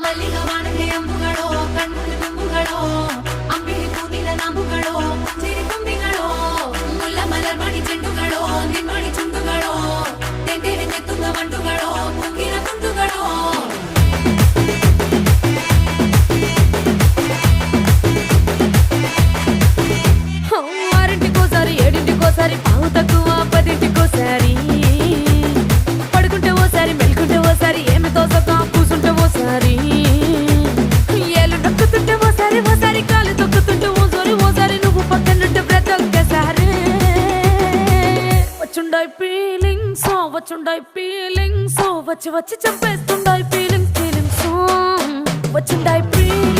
ಮಲ್ಲಿಗ ವಾಣಗೆ ಅಂಬುಗಳೋ ಕಣ್ಣು ತುಂಬುಗಳೋ ಅಂಬಿಳಿ ಹೂವಿನ ನಾಮುಗಳೋ ಸಿರಿ ತುಂಬಿಗಳೋ ಮುಲ್ಲ ಮಲರ್ ಮಣಿ ಚೆಂಡುಗಳೋ ನಿಮ್ಮಣಿ ಚುಂಡುಗಳೋ ತೆಂಟೆರೆ ನೆತ್ತುಂಗ ಮಂಡುಗಳೋ ಕುಂಗಿನ ತುಂಡುಗಳೋ ఆరింటికోసారి ఏడింటికోసారి పావు తక్కువ పదింటికోసారి పడుకుంటే ఓసారి మెలుకుంటే ఓసారి ఏమి తోసక కూసుంటే ఓసారి ఏళ్ళు నొక్కుతుంటే ఓసారి ఓసారి కాలు తొక్కుతుంటే ఓసారి నువ్వు పక్కనుంటే ప్రతి ఒక్కసారి వచ్చుండాయి ఫీలింగ్స్ వచ్చి వచ్చి చంపేస్తుండాయి ఫీలింగ్స్ వచ్చుండాయి ఫీలింగ్స్